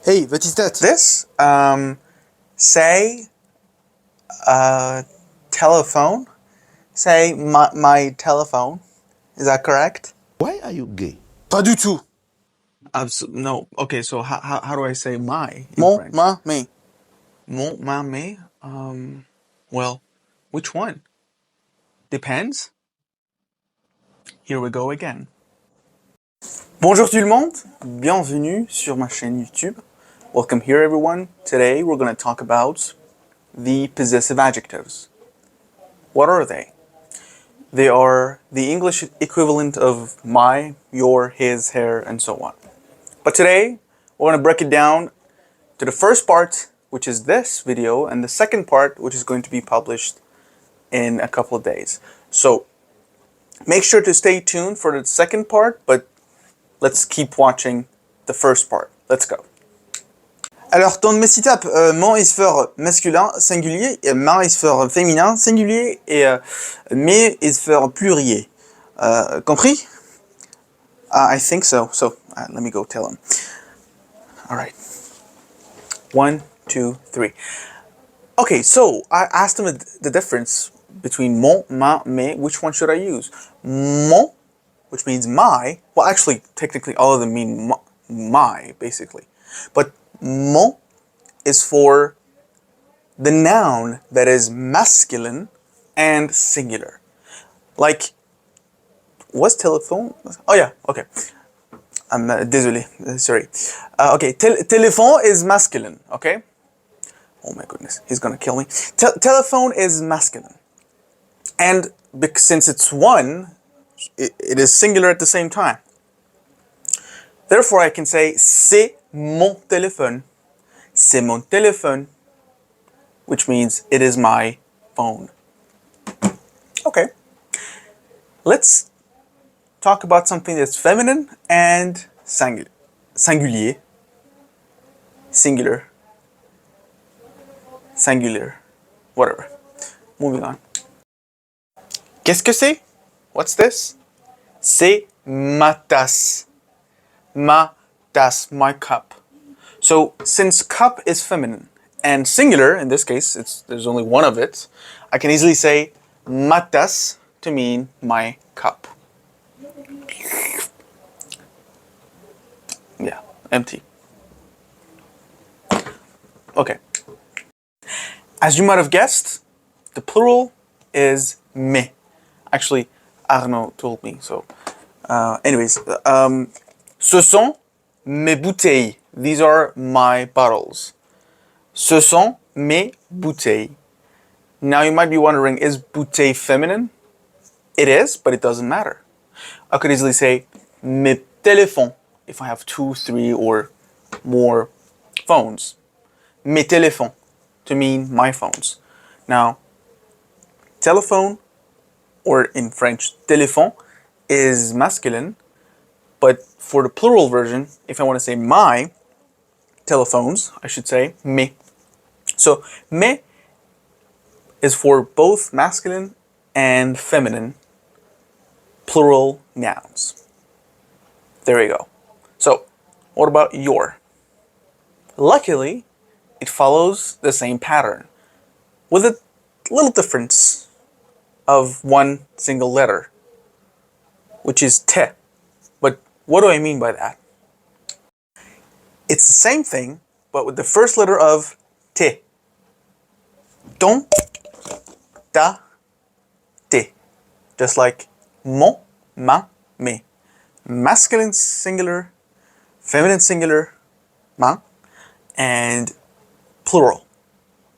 Hey, wat is dat? This, say, telephone. Say, my telephone. Is that correct? Why are you gay? Pas du tout. No. Okay, so how do I say my in Mon, French? ma, me. Mon, ma, me? Well, which one? Depends. Here we go again. Bonjour tout le monde. Bienvenue sur ma chaîne YouTube. Welcome here, everyone. Today we're going to talk about the possessive adjectives. What are they? They are the English equivalent of my, your, his, her, and so on. But today, we're going to break it down to the first part, which is this video, and the second part, which is going to be published in a couple of days. So, make sure to stay tuned for the second part, but let's keep watching the first part. Let's go. Alors, dans le messitap, man is for masculin, singulier, et ma is for féminin, singulier, et me is for pluriel. Compris? I think so. So, let me go tell him. All right. 1, 2, 3. Okay, so I asked him the difference between mon, ma, me. Which one should I use? Mon, which means my. Well, actually, technically, all of them mean my, basically. But mon is for the noun that is masculine and singular. Like, what's telephone? Oh, yeah, okay. I'm désolé, sorry. Okay, téléphone is masculine, okay? Oh my goodness, he's gonna kill me. Telephone is masculine. And since it's one, it is singular at the same time. Therefore, I can say, c'est mon téléphone. C'est mon téléphone. Which means, it is my phone. Okay. Let's talk about something that's feminine and singulier. Singular. Whatever. Moving on. Qu'est-ce que c'est? What's this? C'est ma tasse. Ma tasse, my cup. So, since cup is feminine and singular, in this case, there's only one of it, I can easily say ma tasse to mean my cup. Yeah, empty. Okay. As you might have guessed, the plural is me. Actually, Arnaud told me, so. Anyways, ce sont mes bouteilles. These are my bottles. Ce sont mes bouteilles. Now you might be wondering, is bouteille feminine? It is, but it doesn't matter. I could easily say mes téléphones if I have 2, 3, or more phones. Mes téléphones to mean my phones. Now, telephone, or in French, téléphone, is masculine, but for the plural version, if I want to say my telephones, I should say mes. So, mes is for both masculine and feminine plural nouns. There you go. So, what about your? Luckily, it follows the same pattern, with a little difference of one single letter, which is te. But what do I mean by that? It's the same thing, but with the first letter of te. Ton, ta, te. Just like mon, ma, me. Masculine singular, feminine singular, ma, and plural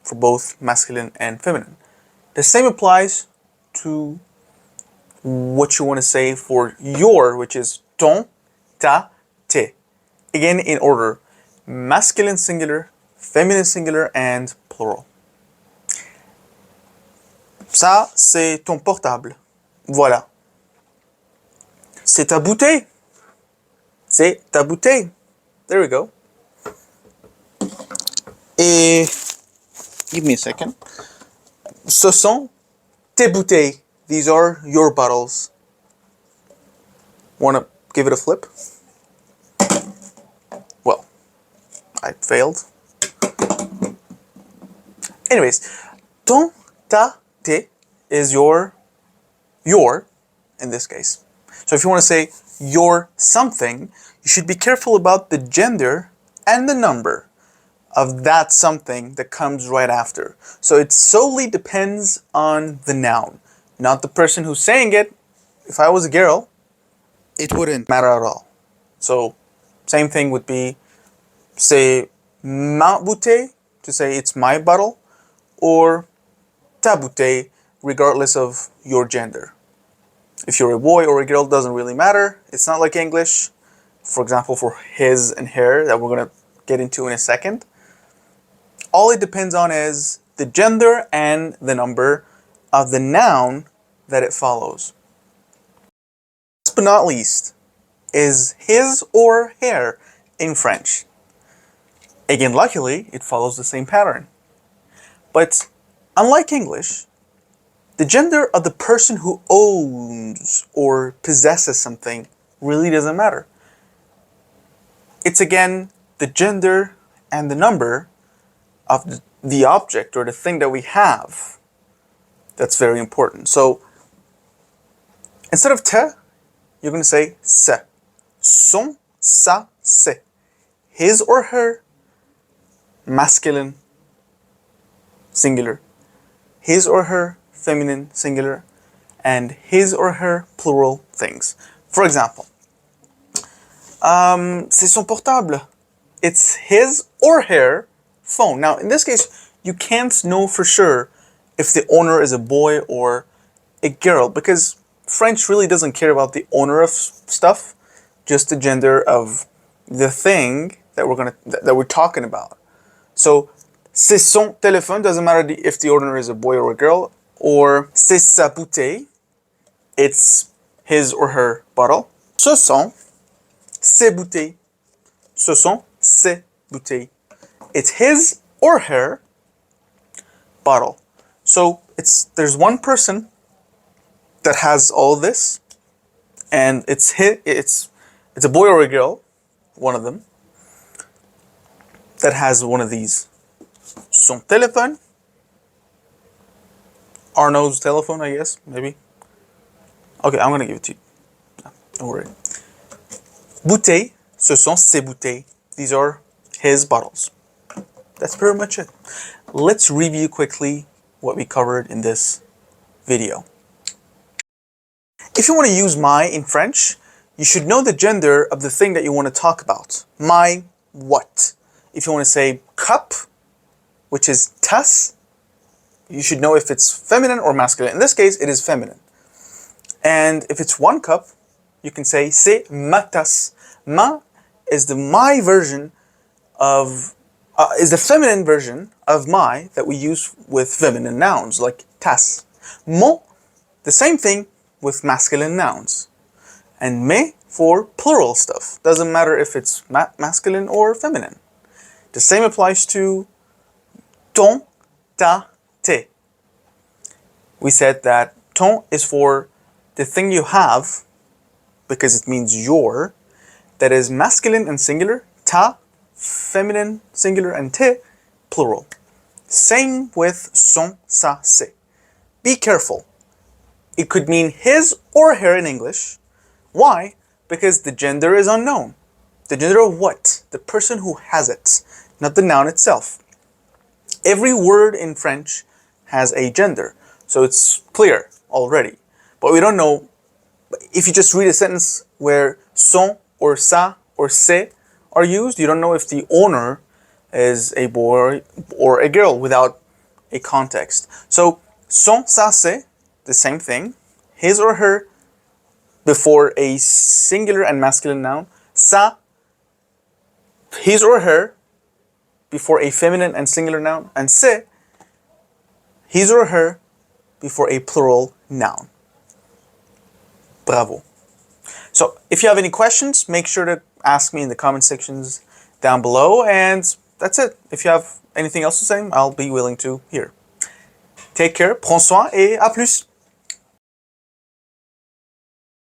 for both masculine and feminine. The same applies to what you want to say for your, which is ton, ta, te. Again, in order, masculine singular, feminine singular, and plural. Ça, c'est ton portable. Voilà. C'est ta bouteille. C'est ta bouteille. There we go. Et, give me a second. Ce sont tes bouteilles. These are your bottles. Want to give it a flip? Well, I failed. Anyways, ton, ta, te is your in this case. So if you want to say your something, you should be careful about the gender and the number of that something that comes right after. So it solely depends on the noun, not the person who's saying it. If I was a girl, it wouldn't matter at all. So same thing would be say ma bouteille to say it's my bottle, or ta bouteille regardless of your gender. If you're a boy or a girl, doesn't really matter. It's not like English, for example, for his and her that we're gonna get into in a second. All it depends on is the gender and the number of the noun that it follows. Last but not least is his or her in French. Again, luckily, it follows the same pattern. But unlike English, the gender of the person who owns or possesses something really doesn't matter. It's again the gender and the number of the object or the thing that we have that's very important. So instead of te, you're going to say se. Son, sa, se. His or her, masculine, singular. His or her, feminine, singular. And his or her, plural things. For example, c'est son portable. It's his or her phone. Now, in this case, you can't know for sure if the owner is a boy or a girl, because French really doesn't care about the owner of stuff, just the gender of the thing that we're talking about. So, c'est son téléphone doesn't matter if the owner is a boy or a girl, or c'est sa bouteille, it's his or her bottle. Ce sont ses bouteilles. Ce sont ses bouteilles. It's his or her bottle. So there's one person that has all this, and it's a boy or a girl, one of them, that has one of these. Son téléphone. Arnaud's telephone, I guess, maybe. Okay, I'm gonna give it to you. Don't worry. Bouteille, ce sont ses bouteilles. These are his bottles. That's pretty much it. Let's review quickly what we covered in this video. If you want to use my in French, you should know the gender of the thing that you want to talk about. My what? If you want to say cup, which is tasse, you should know if it's feminine or masculine. In this case, it is feminine. And if it's one cup, you can say c'est ma tasse. Ma is the my version of is the feminine version of my that we use with feminine nouns like tasse. Mon, the same thing with masculine nouns. And mes for plural stuff. Doesn't matter if it's masculine or feminine. The same applies to ton, ta, te. We said that ton is for the thing you have, because it means your, that is masculine and singular. Ta, feminine, singular, and te, plural. Same with son, sa, se. Be careful. It could mean his or her in English. Why? Because the gender is unknown. The gender of what? The person who has it, not the noun itself. Every word in French has a gender, so it's clear already. But we don't know, if you just read a sentence where son or sa or se are used, you don't know if the owner is a boy or a girl without a context. So son, sa, se, the same thing, his or her before a singular and masculine noun. Sa, his or her before a feminine and singular noun. And se, his or her before a plural noun. Bravo. So if you have any questions, make sure to ask me in the comment sections down below. And that's it. If you have anything else to say, I'll be willing to hear. Take care, prends soin et à plus.